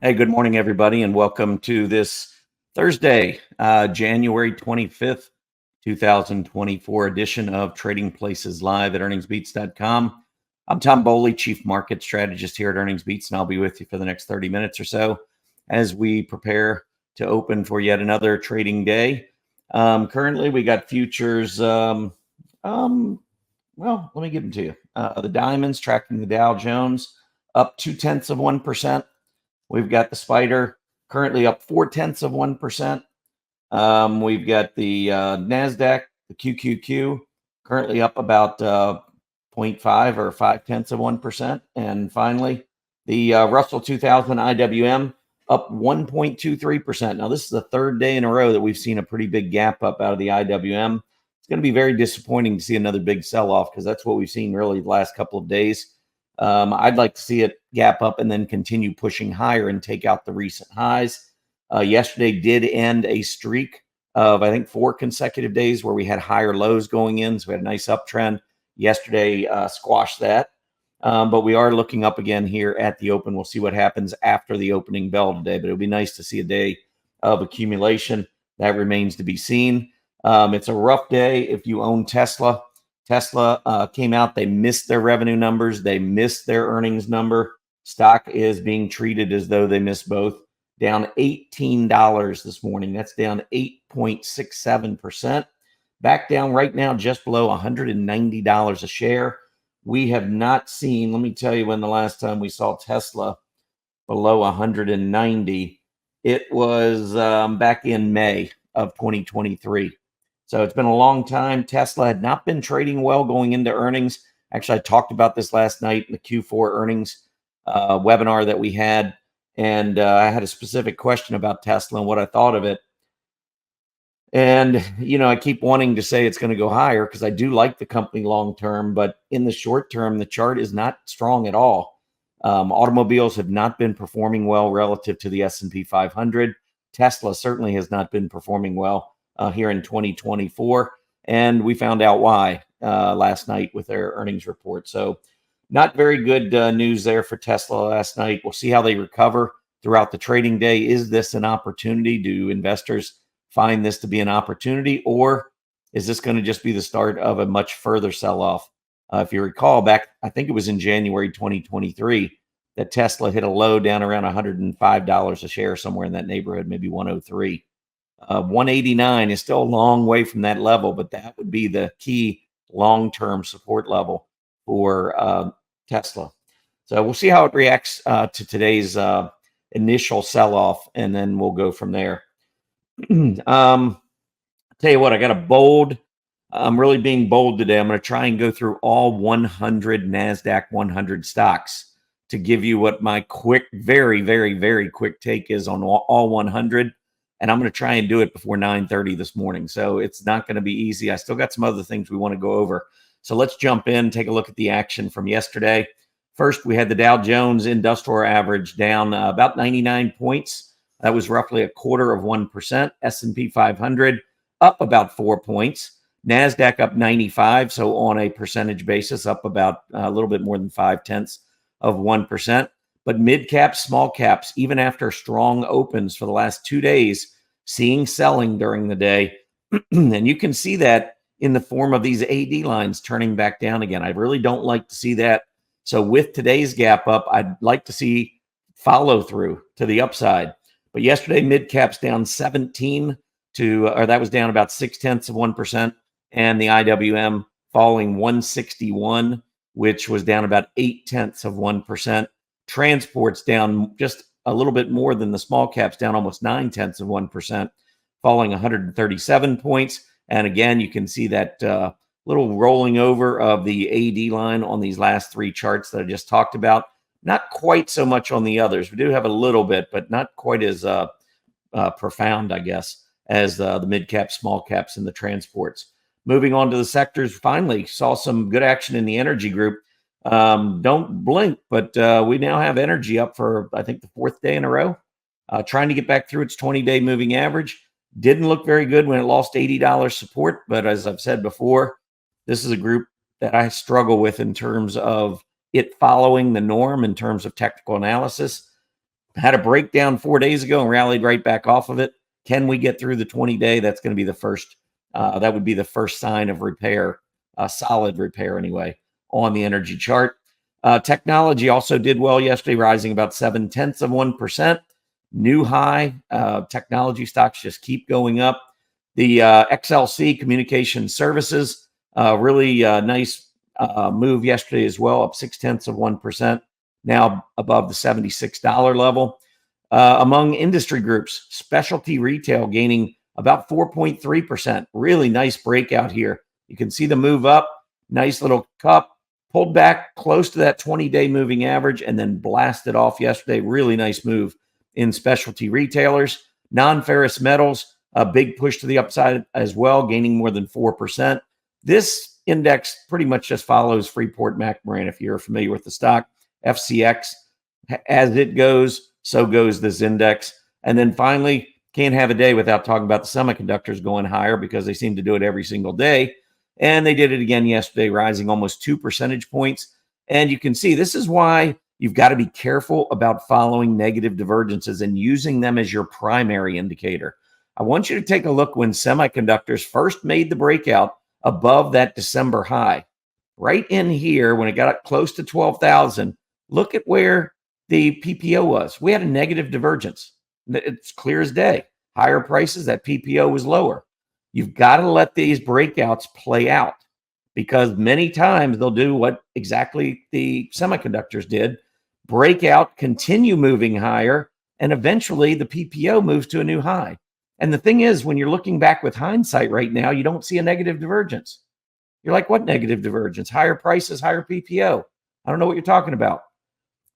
Hey, good morning, everybody, and welcome to this Thursday, January 25th, 2024 edition of Trading Places Live at earningsbeats.com. I'm Tom Bowley, Chief Market Strategist here at Earnings Beats, and I'll be with you for the next 30 minutes or so as we prepare to open for yet another trading day. Currently, we got futures. Well, let me give them to you. The diamonds tracking the Dow Jones up 0.2%. We've got the Spider currently up 0.4%. We've got the Nasdaq, the QQQ, currently up about 0.5 or 0.5%. And finally, the Russell 2000 IWM up 1.23%. Now, this is the third day in a row that we've seen a pretty big gap up out of the IWM. It's going to be very disappointing to see another big sell-off because that's what we've seen really the last couple of days. I'd like to see it gap up and then continue pushing higher and take out the recent highs. Yesterday did end a streak of, I think, 4 consecutive days where we had higher lows going in. So we had a nice uptrend. Yesterday squashed that. But we are looking up again here at the open. We'll see what happens after the opening bell today. But it'll be nice to see a day of accumulation. That remains to be seen. It's a rough day if you own Tesla. Tesla came out. They missed their revenue numbers. They missed their earnings number. Stock is being treated as though they missed both. Down $18 this morning. That's down 8.67%. Back down right now just below $190 a share. We have not seen, let me tell you when the last time we saw Tesla below 190. It was back in May of 2023. So it's been a long time. Tesla had not been trading well going into earnings. Actually, I talked about this last night in the Q4 earnings webinar that we had. And I had a specific question about Tesla and what I thought of it. And, I keep wanting to say it's going to go higher because I do like the company long term. But in the short term, the chart is not strong at all. Automobiles have not been performing well relative to the S&P 500. Tesla certainly has not been performing well here in 2024. And we found out why last night with their earnings report. So not very good news there for Tesla last night. We'll see how they recover throughout the trading day. Is this an opportunity? Do investors find this to be an opportunity, or is this going to just be the start of a much further sell-off? If you recall back, I think it was in January 2023 that Tesla hit a low down around $105 a share, somewhere in that neighborhood, maybe 103. 189 is still a long way from that level, but that would be the key long-term support level for Tesla. So we'll see how it reacts to today's initial sell-off, and then we'll go from there. Tell you what, I got a bold. I'm really being bold today. I'm going to try and go through all 100 Nasdaq 100 stocks to give you what my quick, very, very, very quick take is on all 100. And I'm going to try and do it before 9:30 this morning. So it's not going to be easy. I still got some other things we want to go over. So let's jump in, take a look at the action from yesterday. First, we had the Dow Jones Industrial Average down about 99 points. That was roughly 0.25%. S&P 500 up about 4 points. Nasdaq up 95, so on a percentage basis, up about a little bit more than 0.5%. But mid caps, small caps, even after strong opens for the last 2 days, seeing selling during the day. And you can see that in the form of these AD lines turning back down again. I really don't like to see that. So with today's gap up, I'd like to see follow through to the upside. But yesterday, mid caps down 17 or that was down about 0.6%, and the IWM falling 161, which was down about 0.8%. Transports down just a little bit more than the small caps, down almost 0.9%, falling 137 points. And again, you can see that little rolling over of the AD line on these last 3 charts that I just talked about. Not quite so much on the others. We do have a little bit, but not quite as profound, I guess, as the mid caps, small caps, and the transports. Moving on to the sectors, finally saw some good action in the energy group. Don't blink, but we now have energy up for, I think, the 4th day in a row, trying to get back through its 20-day moving average. Didn't look very good when it lost $80 support, but as I've said before, this is a group that I struggle with in terms of it following the norm in terms of technical analysis. Had a breakdown 4 days ago and rallied right back off of it. Can we get through the 20-day? That's going to be the first. That would be the first sign of repair, solid repair anyway, on the energy chart. Technology also did well yesterday, rising about 0.7%. New high. Technology stocks just keep going up. The XLC Communication Services, really nice move yesterday as well, up 0.6%. Now above the $76 level. Among industry groups, specialty retail gaining about 4.3%. Really nice breakout here. You can see the move up, nice little cup, pulled back close to that 20-day moving average, and then blasted off yesterday. Really nice move in specialty retailers. Non-ferrous metals, a big push to the upside as well, gaining more than 4%. This index pretty much just follows Freeport-McMoRan, if you're familiar with the stock. FCX, as it goes, so goes this index. And then finally, can't have a day without talking about the semiconductors going higher because they seem to do it every single day. And they did it again yesterday, rising almost 2 percentage points. And you can see this is why you've got to be careful about following negative divergences and using them as your primary indicator. I want you to take a look when semiconductors first made the breakout above that December high. Right in here, when it got up close to 12,000, look at where the PPO was. We had a negative divergence. It's clear as day. Higher prices, that PPO was lower. You've got to let these breakouts play out because many times they'll do what exactly the semiconductors did, break out, continue moving higher, and eventually the PPO moves to a new high. And the thing is, when you're looking back with hindsight right now, you don't see a negative divergence. You're like, what negative divergence? Higher prices, higher PPO. I don't know what you're talking about.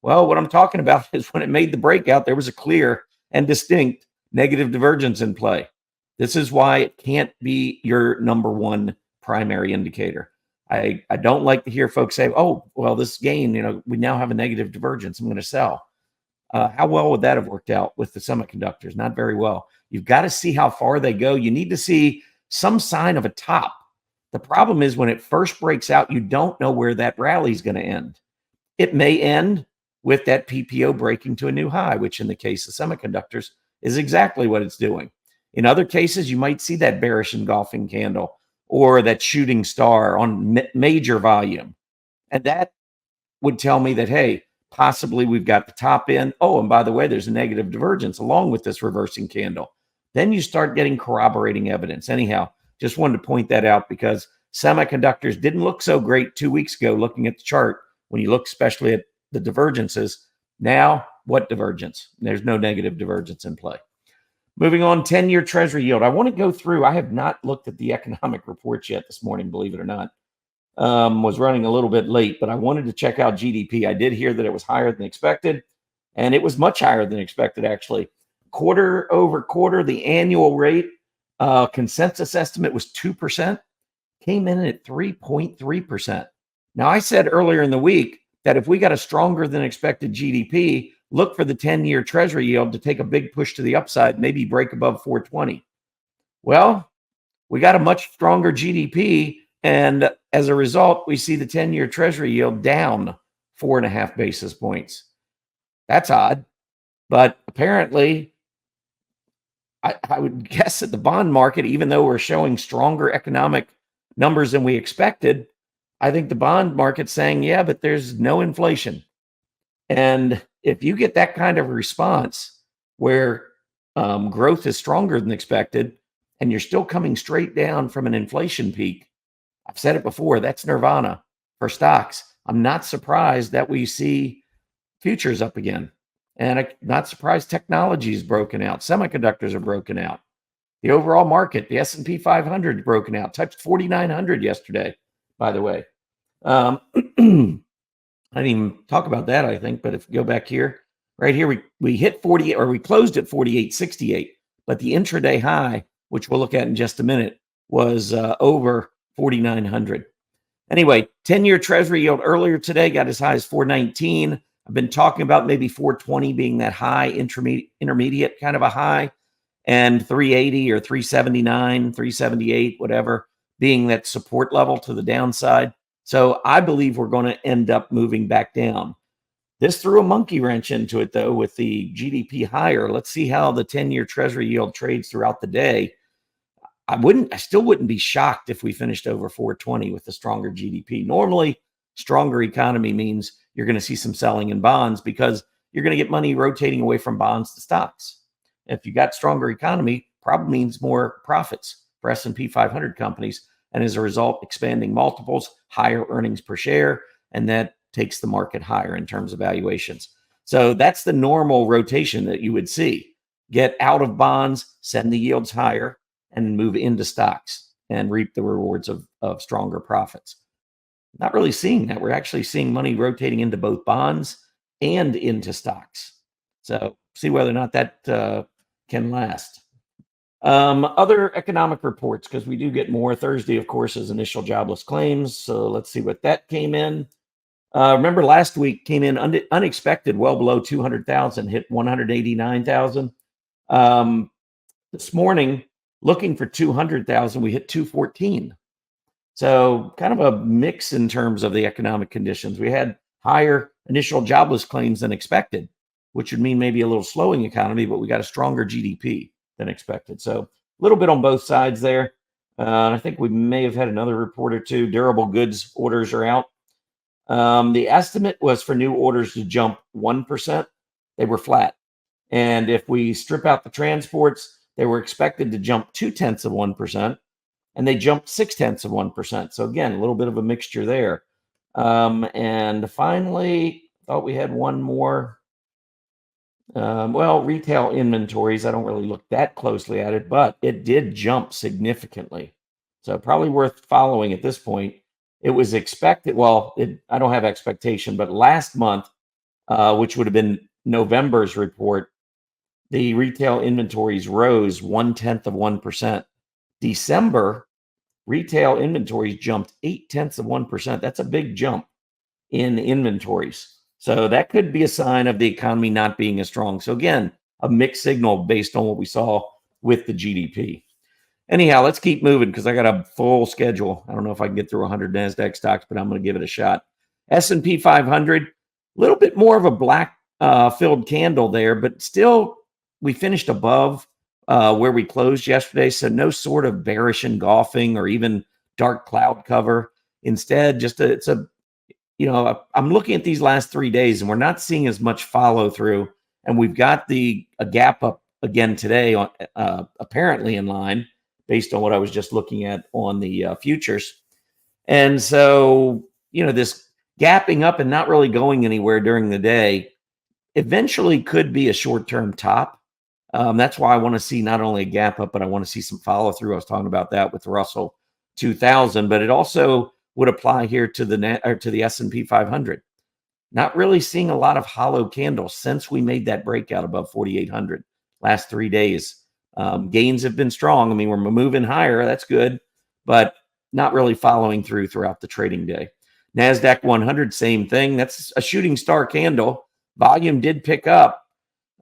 Well, what I'm talking about is when it made the breakout, there was a clear and distinct negative divergence in play. This is why it can't be your number one primary indicator. I don't like to hear folks say, oh, well, this gain, we now have a negative divergence. I'm going to sell. How well would that have worked out with the semiconductors? Not very well. You've got to see how far they go. You need to see some sign of a top. The problem is when it first breaks out, you don't know where that rally is going to end. It may end with that PPO breaking to a new high, which in the case of semiconductors is exactly what it's doing. In other cases, you might see that bearish engulfing candle or that shooting star on major volume. And that would tell me that, hey, possibly we've got the top end. Oh, and by the way, there's a negative divergence along with this reversing candle. Then you start getting corroborating evidence. Anyhow, just wanted to point that out because semiconductors didn't look so great 2 weeks ago looking at the chart when you look especially at the divergences. Now, what divergence? There's no negative divergence in play. Moving on, 10-year Treasury yield. I want to go through. I have not looked at the economic reports yet this morning, believe it or not. Was running a little bit late, but I wanted to check out GDP. I did hear that it was higher than expected, and it was much higher than expected, actually. Quarter over quarter, the annual rate consensus estimate was 2%, came in at 3.3%. Now, I said earlier in the week that if we got a stronger than expected GDP, look for the 10-year Treasury yield to take a big push to the upside, maybe break above 420. Well, we got a much stronger GDP, and as a result, we see the 10-year Treasury yield down 4.5 basis points. That's odd, but apparently, I would guess that the bond market, even though we're showing stronger economic numbers than we expected, I think the bond market's saying, yeah, but there's no inflation. And if you get that kind of response where growth is stronger than expected and you're still coming straight down from an inflation peak, I've said it before, that's nirvana for stocks. I'm not surprised that we see futures up again. And I'm not surprised technology is broken out. Semiconductors are broken out. The overall market, the S&P 500 is broken out. Touched 4,900 yesterday, by the way. I didn't even talk about that, I think. But if you go back here, right here, we hit 48, or we closed at 48.68. But the intraday high, which we'll look at in just a minute, was over 4,900. Anyway, 10-year Treasury yield earlier today got as high as 419. I've been talking about maybe 420 being that high, intermediate kind of a high, and 380 or 379, 378, whatever, being that support level to the downside. So I believe we're going to end up moving back down. This threw a monkey wrench into it, though, with the GDP higher. Let's see how the 10-year Treasury yield trades throughout the day. I still wouldn't be shocked if we finished over 420 with the stronger GDP. Normally, stronger economy means you're going to see some selling in bonds because you're going to get money rotating away from bonds to stocks. If you got stronger economy, probably means more profits for S&P 500 companies. And as a result, expanding multiples, higher earnings per share, and that takes the market higher in terms of valuations. So that's the normal rotation that you would see. Get out of bonds, send the yields higher, and move into stocks and reap the rewards of stronger profits. Not really seeing that. We're actually seeing money rotating into both bonds and into stocks. So see whether or not that can last. Other economic reports, because we do get more. Thursday, of course, is initial jobless claims. So let's see what that came in. Remember last week came in unexpected, well below 200,000, hit 189,000. This morning, looking for 200,000, we hit 214. So kind of a mix in terms of the economic conditions. We had higher initial jobless claims than expected, which would mean maybe a little slowing economy, but we got a stronger GDP than expected. So a little bit on both sides there. I think we may have had another report or two. Durable goods orders are out. The estimate was for new orders to jump 1%. They were flat. And if we strip out the transports, they were expected to jump 0.2%, and they jumped 0.6%. So again, a little bit of a mixture there. And finally, thought we had one more. Well, retail inventories, I don't really look that closely at it, but it did jump significantly. So probably worth following at this point. It was expected, well, I don't have expectation, but last month, which would have been November's report, the retail inventories rose 0.1%. December, retail inventories jumped 0.8%. That's a big jump in inventories. So that could be a sign of the economy not being as strong. So again, a mixed signal based on what we saw with the GDP. Anyhow, let's keep moving because I got a full schedule. I don't know if I can get through 100 Nasdaq stocks, but I'm going to give it a shot. S&P 500, a little bit more of a black filled candle there, but still we finished above where we closed yesterday. So no sort of bearish engulfing or even dark cloud cover. Instead, just I'm looking at these last 3 days and we're not seeing as much follow through. And we've got a gap up again today on apparently in line based on what I was just looking at on the futures. And so, this gapping up and not really going anywhere during the day eventually could be a short-term top. That's why I want to see not only a gap up, but I want to see some follow through. I was talking about that with the Russell 2000, but it also would apply here to the S&P 500. Not really seeing a lot of hollow candles since we made that breakout above 4,800 last 3 days. Gains have been strong. I mean, we're moving higher. That's good, but not really following through throughout the trading day. Nasdaq 100, same thing. That's a shooting star candle. Volume did pick up.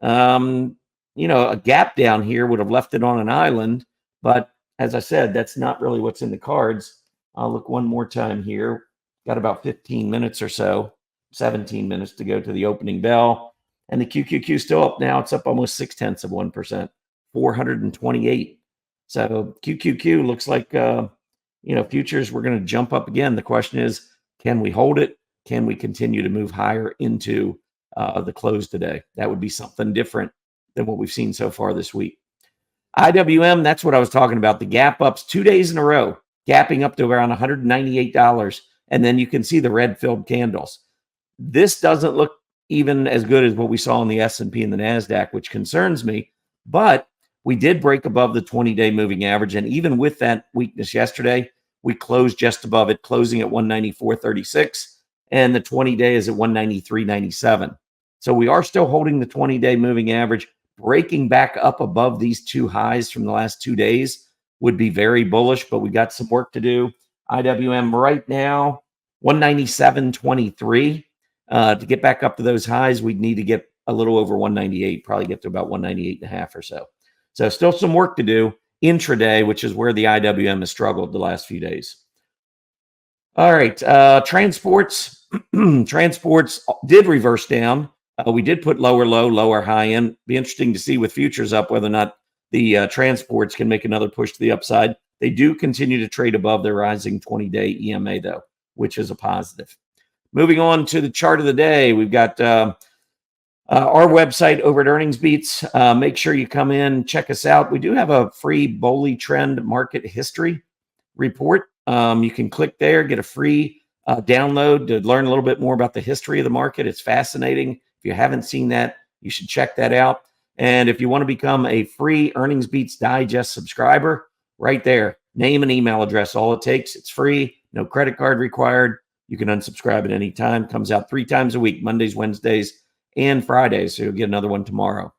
A gap down here would have left it on an island, but as I said, that's not really what's in the cards. I'll look one more time here. Got about 15 minutes or so, 17 minutes to go to the opening bell. And the QQQ still up now. It's up almost 0.6%, 428. So QQQ looks like, futures, we're going to jump up again. The question is, can we hold it? Can we continue to move higher into the close today? That would be something different than what we've seen so far this week. IWM, that's what I was talking about. The gap ups 2 days in a row, gapping up to around $198. And then you can see the red filled candles. This doesn't look even as good as what we saw in the S&P and the Nasdaq, which concerns me. But we did break above the 20-day moving average. And even with that weakness yesterday, we closed just above it, closing at 194.36. And the 20-day is at 193.97. So we are still holding the 20-day moving average. Breaking back up above these two highs from the last 2 days would be very bullish, but we got some work to do. IWM right now, 197.23. To get back up to those highs, we'd need to get a little over 198, probably get to about 198.5 or so. So still some work to do intraday, which is where the IWM has struggled the last few days. All right. Transports. Transports did reverse down. We did put lower low, lower high in. Be interesting to see with futures up whether or not the transports can make another push to the upside. They do continue to trade above their rising 20-day EMA, though, which is a positive. Moving on to the chart of the day, we've got our website over at Earnings Beats. Make sure you come in, check us out. We do have a free Bowley Trend Market History report. You can click there, get a free download to learn a little bit more about the history of the market. It's fascinating. If you haven't seen that, you should check that out. And if you want to become a free Earnings Beats Digest subscriber, right there, name and email address, all it takes. It's free, no credit card required. You can unsubscribe at any time. Comes out 3 times a week, Mondays, Wednesdays, and Fridays. So you'll get another one tomorrow.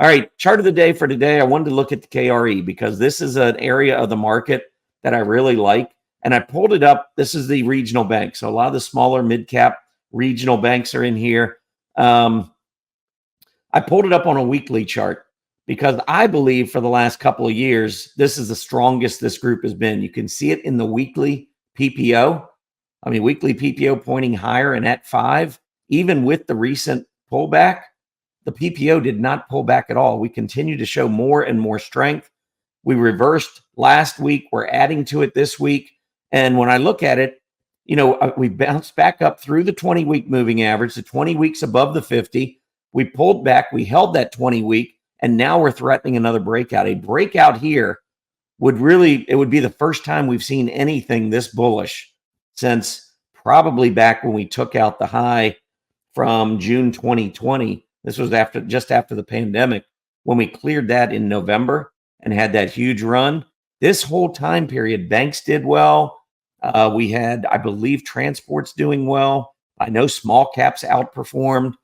All right, chart of the day for today. I wanted to look at the KRE because this is an area of the market that I really like. And I pulled it up. This is the regional bank. So a lot of the smaller mid-cap regional banks are in here. I pulled it up on a weekly chart because I believe for the last couple of years, this is the strongest this group has been. You can see it in the weekly PPO. I mean, weekly PPO pointing higher and at 5. Even with the recent pullback, the PPO did not pull back at all. We continue to show more and more strength. We reversed last week. We're adding to it this week. And when I look at it, we bounced back up through the 20-week moving average, the 20 weeks above the 50. We pulled back. We held that 20-week, and now we're threatening another breakout. A breakout here would be the first time we've seen anything this bullish since probably back when we took out the high from June 2020. This was just after the pandemic, when we cleared that in November and had that huge run. This whole time period, banks did well. We had, I believe, transports doing well. I know small caps outperformed.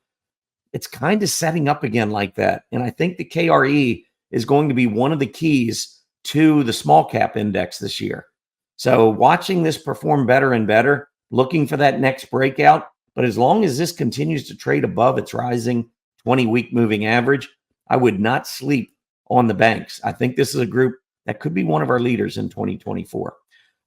It's kind of setting up again like that. And I think the KRE is going to be one of the keys to the small cap index this year. So watching this perform better and better, looking for that next breakout. But as long as this continues to trade above its rising 20-week moving average, I would not sleep on the banks. I think this is a group that could be one of our leaders in 2024.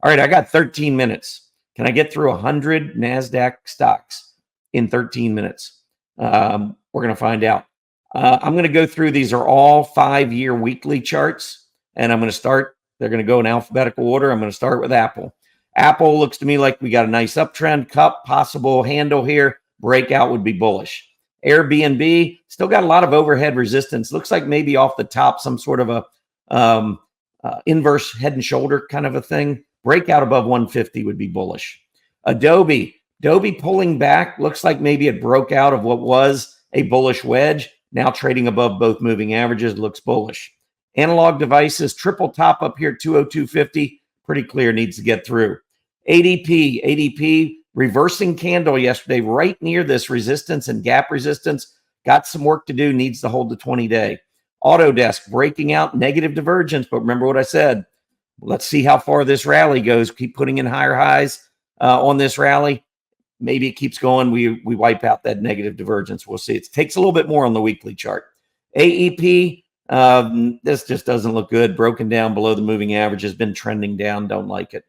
All right, I got 13 minutes. Can I get through 100 Nasdaq stocks in 13 minutes? We're going to find out. I'm going to go through. These are all 5-year weekly charts, and I'm going to start. They're going to go in alphabetical order. I'm going to start with Apple. Apple looks to me like we got a nice uptrend, cup, possible handle here. Breakout would be bullish. Airbnb still got a lot of overhead resistance. Looks like maybe off the top, some sort of a inverse head and shoulder kind of a thing. Breakout above 150 would be bullish. Adobe pulling back. Looks like maybe it broke out of what was a bullish wedge. Now trading above both moving averages, looks bullish. Analog devices, triple top up here, 202.50. Pretty clear, needs to get through. ADP reversing candle yesterday right near this resistance and gap resistance. Got some work to do, needs to hold the 20-day. Autodesk breaking out, negative divergence, but remember what I said. Let's see how far this rally goes. Keep putting in higher highs on this rally. Maybe it keeps going. We wipe out that negative divergence. We'll see. It takes a little bit more on the weekly chart. AEP, this just doesn't look good. Broken down below the moving average, has been trending down. Don't like it.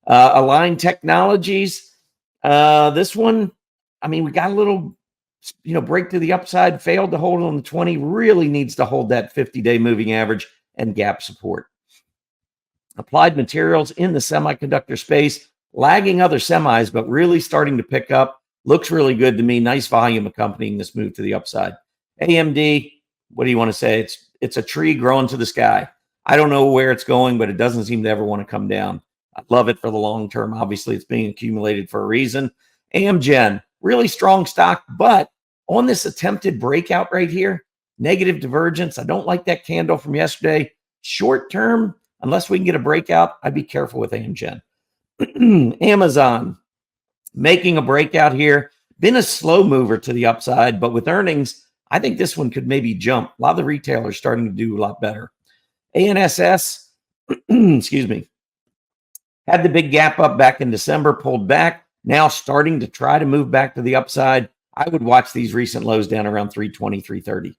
Align Technologies. This one, I mean, we got a little, break to the upside, failed to hold on the 20, really needs to hold that 50-day moving average and gap support. Applied Materials in the semiconductor space, lagging other semis, but really starting to pick up. Looks really good to me. Nice volume accompanying this move to the upside. AMD, what do you want to say? It's a tree growing to the sky. I don't know where it's going, but it doesn't seem to ever want to come down. I love it for the long term. Obviously, it's being accumulated for a reason. Amgen, really strong stock, but on this attempted breakout right here, negative divergence. I don't like that candle from yesterday. Short term, unless we can get a breakout, I'd be careful with Amgen. Amazon, making a breakout here. Been a slow mover to the upside, but with earnings, I think this one could maybe jump. A lot of the retailers starting to do a lot better. ANSS, excuse me, had the big gap up back in December, pulled back, now starting to try to move back to the upside. I would watch these recent lows down around 320, 330.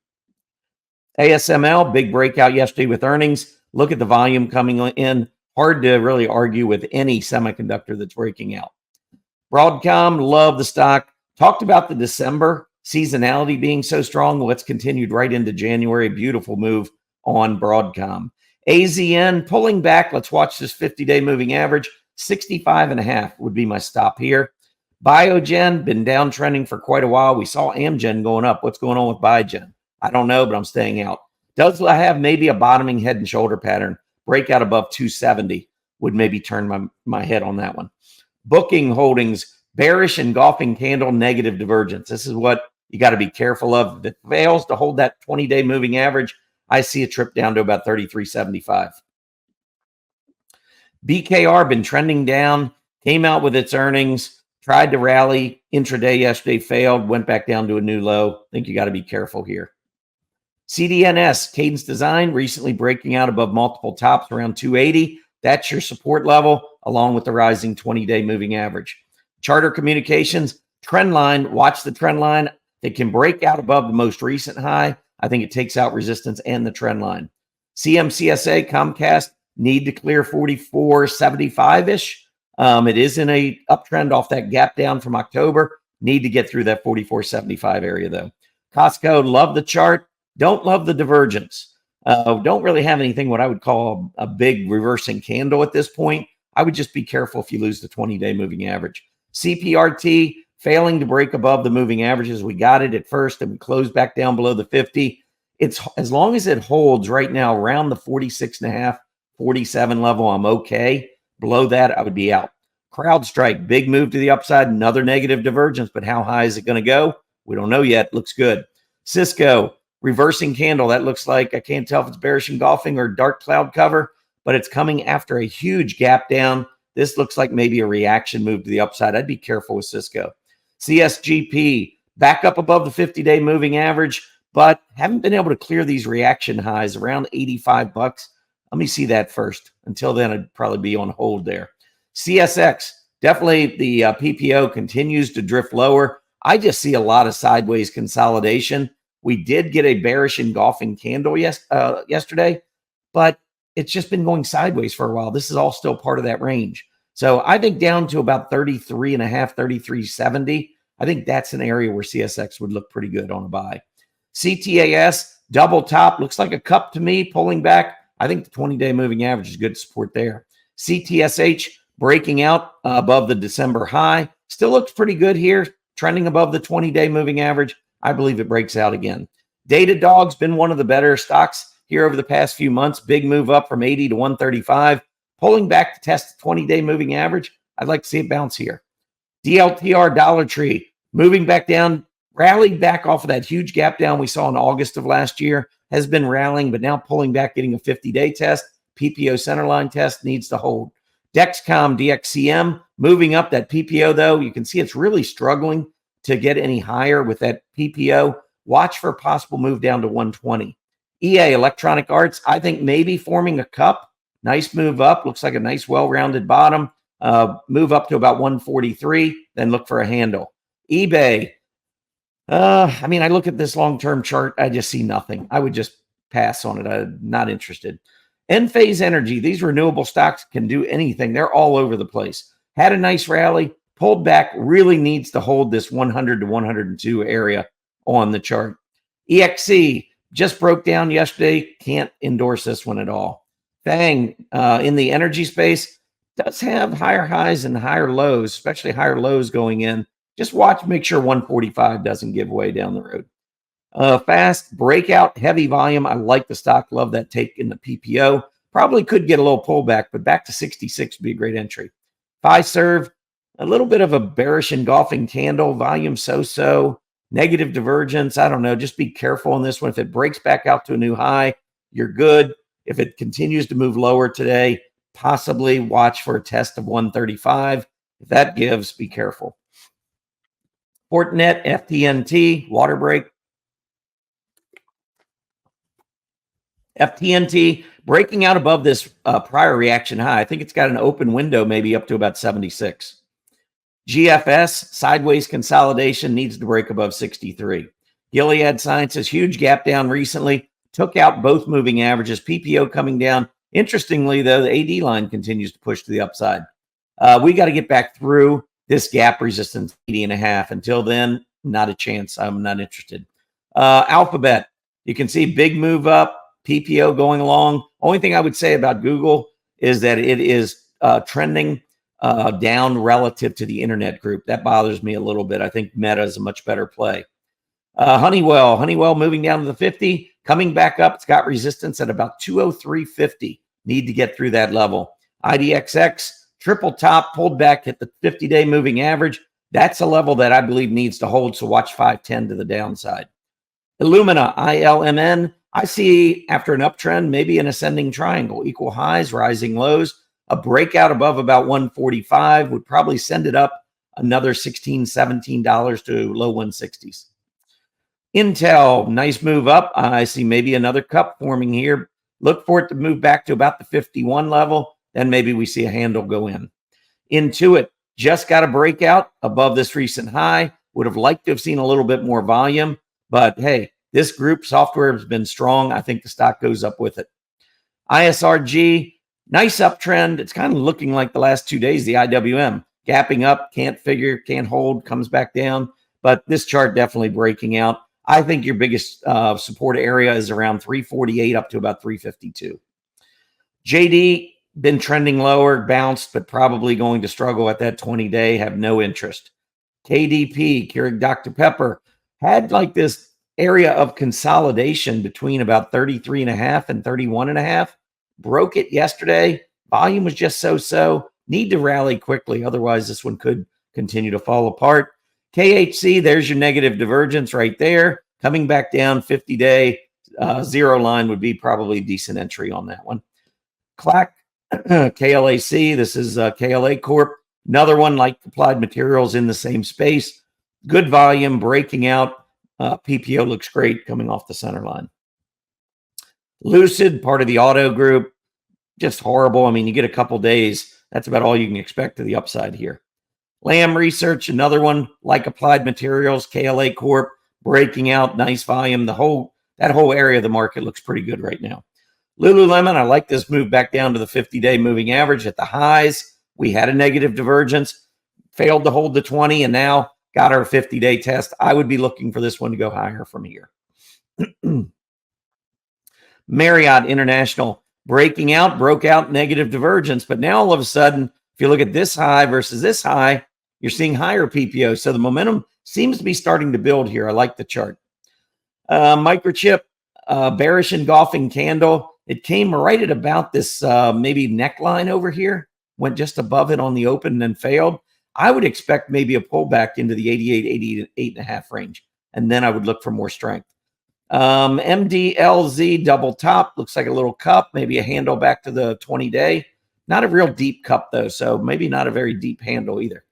ASML, big breakout yesterday with earnings. Look at the volume coming in, Hard to really argue with any semiconductor that's breaking out. Broadcom, love the stock. Talked about the December seasonality being so strong. Well, it's continued right into January. Beautiful move on Broadcom. AZN pulling back. Let's watch this 50-day moving average. 65.5 would be my stop here. Biogen, been downtrending for quite a while. We saw Amgen going up. What's going on with Biogen? I don't know, but I'm staying out. Does have maybe a bottoming head and shoulder pattern. Breakout above 270 would maybe turn my head on that one. Booking Holdings, bearish engulfing candle, negative divergence. This is what you got to be careful of. If it fails to hold that 20-day moving average, I see a trip down to about 33.75. BKR been trending down, came out with its earnings, tried to rally intraday yesterday, failed, went back down to a new low. I think you got to be careful here. CDNS, Cadence Design, recently breaking out above multiple tops around 280. That's your support level, along with the rising 20-day moving average. Charter Communications, trend line, watch the trend line. It can break out above the most recent high. I think it takes out resistance and the trend line. CMCSA, Comcast, need to clear 44.75-ish. It is in a uptrend off that gap down from October. Need to get through that 44.75 area, though. Costco, love the chart. Don't love the divergence. Don't really have anything what I would call a big reversing candle at this point. I would just be careful if you lose the 20-day moving average. CPRT, failing to break above the moving averages. We got it at first and we closed back down below the 50. It's as long as it holds right now around the 46.5, 47 level, I'm okay. Below that, I would be out. CrowdStrike, big move to the upside, another negative divergence, but how high is it going to go? We don't know yet. Looks good. Cisco, reversing candle. That looks like, I can't tell if it's bearish engulfing or dark cloud cover, but it's coming after a huge gap down. This looks like maybe a reaction move to the upside. I'd be careful with Cisco. CSGP, back up above the 50-day moving average, but haven't been able to clear these reaction highs around 85 bucks. Let me see that first. Until then, I'd probably be on hold there. CSX, definitely the PPO continues to drift lower. I just see a lot of sideways consolidation. We did get a bearish engulfing candle yesterday, but it's just been going sideways for a while. This is all still part of that range. So I think down to about 33.5, 33.70. I think that's an area where CSX would look pretty good on a buy. CTAS, double top, looks like a cup to me, pulling back. I think the 20-day moving average is good support there. CTSH, breaking out above the December high. Still looks pretty good here, trending above the 20-day moving average. I believe it breaks out again. Datadog's been one of the better stocks here over the past few months. Big move up from 80 to 135. Pulling back to test the 20-day moving average. I'd like to see it bounce here. DLTR, Dollar Tree, moving back down, rallied back off of that huge gap down we saw in August of last year. Has been rallying, but now pulling back, getting a 50-day test. PPO centerline test needs to hold. Dexcom, DXCM, moving up that PPO, though. You can see it's really struggling to get any higher with that PPO. Watch for a possible move down to 120. EA, Electronic Arts, I think maybe forming a cup. Nice move up. Looks like a nice, well-rounded bottom. Move up to about 143, then look for a handle. eBay, I look at this long-term chart. I just see nothing. I would just pass on it. I'm not interested. Enphase Energy, these renewable stocks can do anything. They're all over the place. Had a nice rally, pulled back, really needs to hold this 100 to 102 area on the chart. EXC just broke down yesterday. Can't endorse this one at all. FANG in the energy space does have higher highs and higher lows, especially higher lows going in. Just watch, make sure 145 doesn't give way down the road. Fast breakout, heavy volume. I like the stock. Love that take in the PPO. Probably could get a little pullback, but back to 66 would be a great entry. Fiserv, a little bit of a bearish engulfing candle. Volume so-so. Negative divergence. I don't know. Just be careful on this one. If it breaks back out to a new high, you're good. If it continues to move lower today, possibly watch for a test of 135. If that gives, be careful. Fortinet, FTNT, water break. FTNT breaking out above this prior reaction high. I think it's got an open window maybe up to about 76. GFS, sideways consolidation, needs to break above 63. Gilead Sciences, huge gap down recently. Took out both moving averages. PPO coming down. Interestingly, though, the AD line continues to push to the upside. We got to get back through this gap resistance 80.5. Until then, not a chance. I'm not interested. Alphabet, you can see big move up, PPO going along. Only thing I would say about Google is that it is trending down relative to the internet group. That bothers me a little bit. I think Meta is a much better play. Honeywell moving down to the 50, coming back up. It's got resistance at about 203.50. Need to get through that level. IDXX, triple top, pulled back, hit the 50-day moving average. That's a level that I believe needs to hold, so watch 510 to the downside. Illumina, ILMN, I see after an uptrend, maybe an ascending triangle, equal highs, rising lows. A breakout above about 145 would probably send it up another $16, $17 to low 160s. Intel, nice move up. I see maybe another cup forming here. Look for it to move back to about the 51 level. Then maybe we see a handle go in. Intuit just got a breakout above this recent high. Would have liked to have seen a little bit more volume. But hey, this group software has been strong. I think the stock goes up with it. ISRG, nice uptrend. It's kind of looking like the last 2 days, the IWM. Gapping up, can't figure, can't hold, comes back down. But this chart definitely breaking out. I think your biggest support area is around 348 up to about 352. JD, been trending lower, bounced, but probably going to struggle at that 20-day, have no interest. KDP, Keurig Dr. Pepper, had like this area of consolidation between about 33.5 and 31.5. Broke it yesterday. Volume was just so-so. Need to rally quickly. Otherwise, this one could continue to fall apart. KHC, there's your negative divergence right there. Coming back down 50-day zero line would be probably a decent entry on that one. CLAC, KLAC, this is KLA Corp. Another one like Applied Materials in the same space. Good volume, breaking out. PPO looks great coming off the center line. Lucid, part of the auto group, just horrible. I mean, you get a couple days. That's about all you can expect to the upside here. Lam Research, another one like Applied Materials, KLA Corp, breaking out, nice volume. That whole area of the market looks pretty good right now. Lululemon, I like this move back down to the 50-day moving average at the highs. We had a negative divergence, failed to hold the 20, and now got our 50-day test. I would be looking for this one to go higher from here. Marriott International, breaking out, broke out, negative divergence. But now all of a sudden, if you look at this high versus this high, you're seeing higher PPO. So the momentum seems to be starting to build here. I like the chart. Microchip, bearish engulfing candle. It came right at about this maybe neckline over here, went just above it on the open and then failed. I would expect maybe a pullback into the 88, 88.5 range. And then I would look for more strength. MDLZ double top, looks like a little cup, maybe a handle back to the 20-day. Not a real deep cup though, so maybe not a very deep handle either.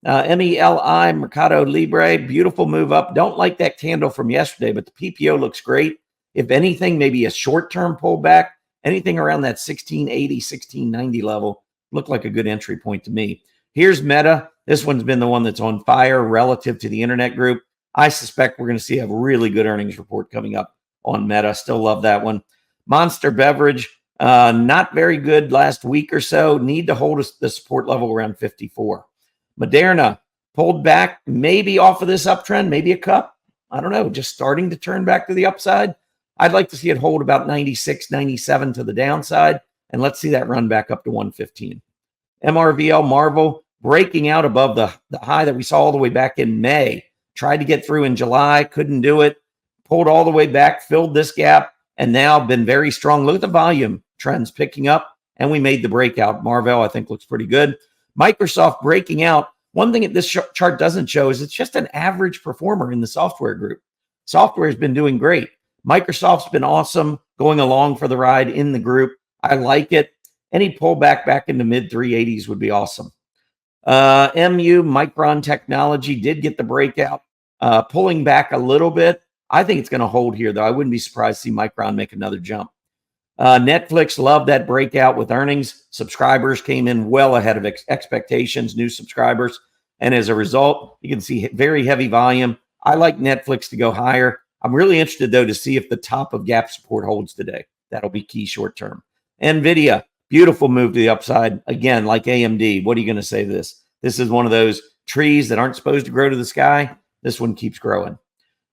MELI, Mercado Libre, beautiful move up. Don't like that candle from yesterday, but the PPO looks great. If anything, maybe a short-term pullback, anything around that 1680, 1690 level, looked like a good entry point to me. Here's Meta. This one's been the one that's on fire relative to the internet group. I suspect we're going to see a really good earnings report coming up on Meta. Still love that one. Monster Beverage, not very good last week or so. Need to hold the support level around 54. Moderna pulled back, maybe off of this uptrend, maybe a cup. I don't know, just starting to turn back to the upside. I'd like to see it hold about 96, 97 to the downside, and let's see that run back up to 115. MRVL Marvel breaking out above the high that we saw all the way back in May. Tried to get through in July, couldn't do it. Pulled all the way back, filled this gap, and now been very strong. Look at the volume trends picking up, and we made the breakout. Marvell, I think, looks pretty good. Microsoft breaking out. One thing that this chart doesn't show is it's just an average performer in the software group. Software has been doing great. Microsoft's been awesome, going along for the ride in the group. I like it. Any pullback back into mid 380s would be awesome. MU, Micron Technology, did get the breakout, pulling back a little bit. I think it's going to hold here, though. I wouldn't be surprised to see Micron make another jump. Netflix loved that breakout with earnings. Subscribers came in well ahead of expectations, new subscribers. And as a result, you can see very heavy volume. I like Netflix to go higher. I'm really interested, though, to see if the top of gap support holds today. That'll be key short term. NVIDIA, beautiful move to the upside. Again, like AMD, what are you going to say to this? This is one of those trees that aren't supposed to grow to the sky. This one keeps growing.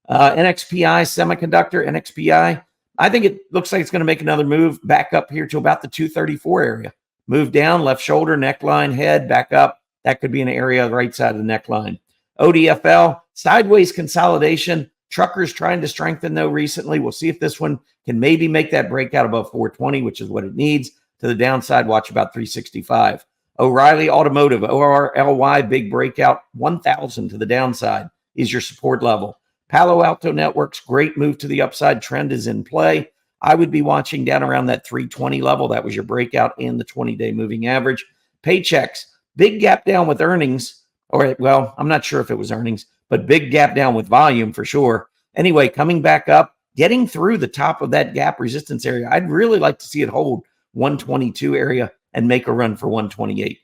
NXPI semiconductor, NXPI, I think it looks like it's going to make another move back up here to about the 234 area. Move down, left shoulder, neckline, head, back up. That could be an area on the right side of the neckline. ODFL, sideways consolidation. Truckers trying to strengthen, though, recently. We'll see if this one can maybe make that breakout above 420, which is what it needs. To the downside, watch about 365. O'Reilly Automotive, ORLY, big breakout, 1,000 to the downside is your support level. Palo Alto Networks, great move to the upside. Trend is in play. I would be watching down around that 320 level. That was your breakout in the 20-day moving average. Paychecks, big gap down with earnings. Or, well, I'm not sure if it was earnings, but big gap down with volume for sure. Anyway, coming back up, getting through the top of that gap resistance area. I'd really like to see it hold 122 area and make a run for 128.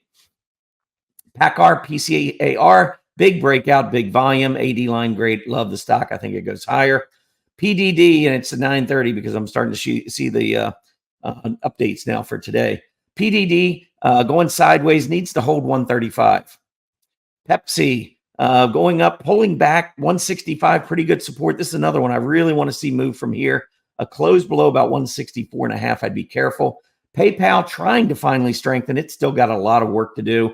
PACCAR, PCAR, big breakout, big volume, AD line, great. Love the stock. I think it goes higher. PDD, and it's at 9:30 because I'm starting to see the updates now for today. PDD going sideways, needs to hold 135. Pepsi going up, pulling back 165, pretty good support. This is another one I really want to see move from here. A close below about 164.5, I'd be careful. PayPal trying to finally strengthen. It's still got a lot of work to do.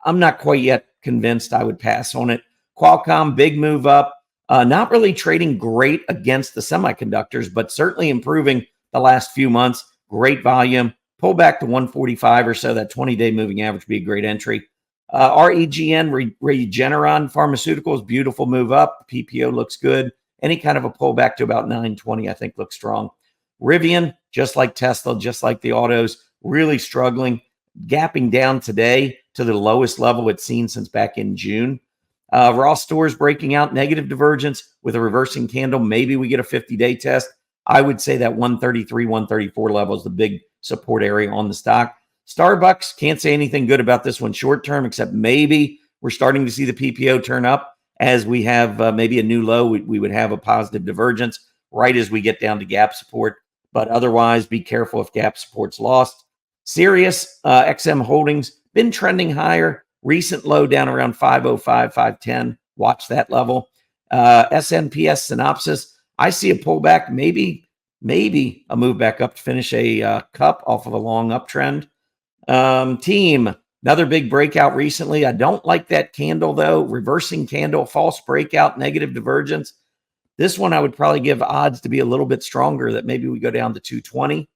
I'm not quite yet convinced. I would pass on it. Qualcomm, big move up. Not really trading great against the semiconductors, but certainly improving the last few months. Great volume. Pull back to 145 or so. That 20-day moving average would be a great entry. REGN, Regeneron Pharmaceuticals, beautiful move up. PPO looks good. Any kind of a pullback to about 920, I think, looks strong. Rivian, just like Tesla, just like the autos, really struggling, gapping down today to the lowest level it's seen since back in June. Ross Stores breaking out, negative divergence with a reversing candle. Maybe we get a 50-day test. I would say that 133, 134 level is the big support area on the stock. Starbucks, can't say anything good about this one short term, except maybe we're starting to see the PPO turn up as we have maybe a new low. We would have a positive divergence right as we get down to gap support. But otherwise, be careful if gap support's lost. Sirius XM Holdings, been trending higher. Recent low down around 505, 510. Watch that level. SNPS Synopsis, I see a pullback, maybe a move back up to finish a cup off of a long uptrend. Team, another big breakout recently. I don't like that candle, though. Reversing candle, false breakout, negative divergence. This one I would probably give odds to be a little bit stronger, that maybe we go down to 220.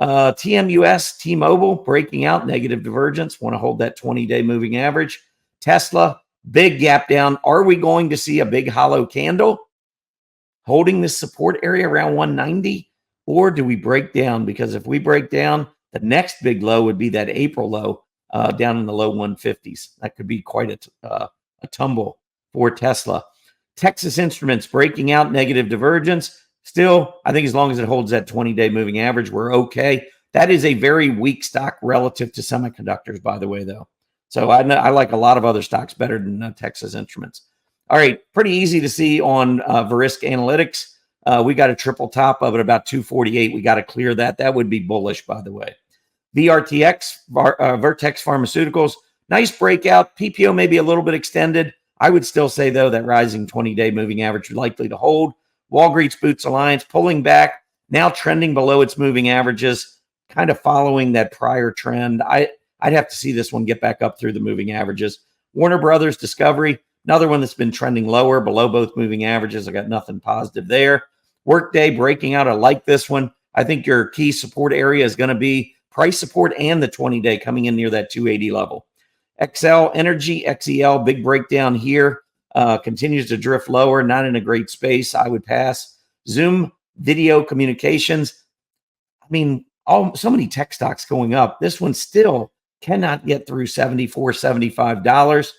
TMUS, T-Mobile, breaking out, negative divergence. Want to hold that 20-day moving average. Tesla, big gap down. Are we going to see a big hollow candle holding this support area around 190? Or do we break down? Because if we break down, the next big low would be that April low down in the low 150s. That could be quite a tumble for Tesla. Texas Instruments breaking out, negative divergence. Still, I think as long as it holds that 20-day moving average, we're okay. That is a very weak stock relative to semiconductors, by the way, though. So I like a lot of other stocks better than Texas Instruments. All right, pretty easy to see on Verisk Analytics. We got a triple top of it about 248. We got to clear that. That would be bullish, by the way. VRTX, Vertex Pharmaceuticals, nice breakout. PPO maybe a little bit extended. I would still say, though, that rising 20-day moving average is likely to hold. Walgreens Boots Alliance pulling back, now trending below its moving averages, kind of following that prior trend. I'd have to see this one get back up through the moving averages. Warner Brothers Discovery, another one that's been trending lower, below both moving averages. I got nothing positive there. Workday breaking out. I like this one. I think your key support area is going to be price support and the 20-day coming in near that 280 level. XL Energy, XEL, big breakdown here. Continues to drift lower, not in a great space. I would pass. Zoom Video Communications. I mean, so many tech stocks going up. This one still cannot get through $74, $75.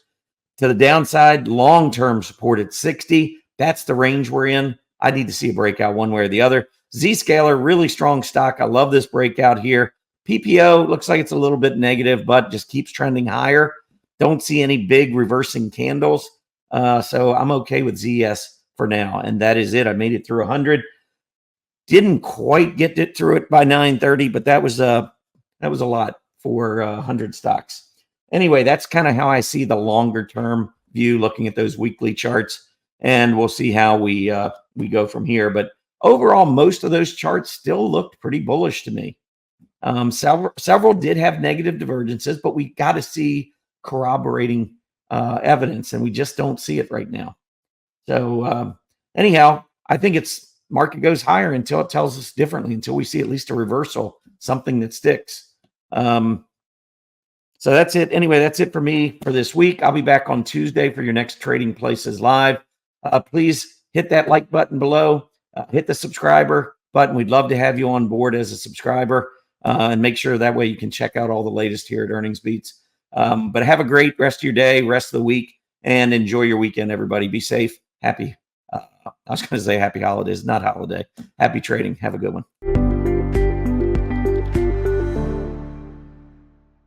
To the downside, long-term support at 60. That's the range we're in. I need to see a breakout one way or the other. Zscaler, really strong stock. I love this breakout here. PPO looks like it's a little bit negative, but just keeps trending higher. Don't see any big reversing candles. So I'm okay with ZS for now. And that is it. I made it through 100. Didn't quite get it through it by 9:30, but that was a lot for 100 stocks. Anyway, that's kind of how I see the longer term view, looking at those weekly charts, and we'll see how we go from here. But overall, most of those charts still looked pretty bullish to me. Several did have negative divergences, but we got to see corroborating evidence, and we just don't see it right now. So anyhow, I think it's market goes higher until it tells us differently, until we see at least a reversal, something that sticks. So that's it. Anyway, that's it for me for this week. I'll be back on Tuesday for your next Trading Places Live. Please hit that like button below. Hit the subscriber button. We'd love to have you on board as a subscriber, and make sure that way you can check out all the latest here at Earnings Beats. But have a great rest of your day, rest of the week, and enjoy your weekend, everybody. Be safe. Happy. I was going to say happy holidays, not holiday. Happy trading. Have a good one.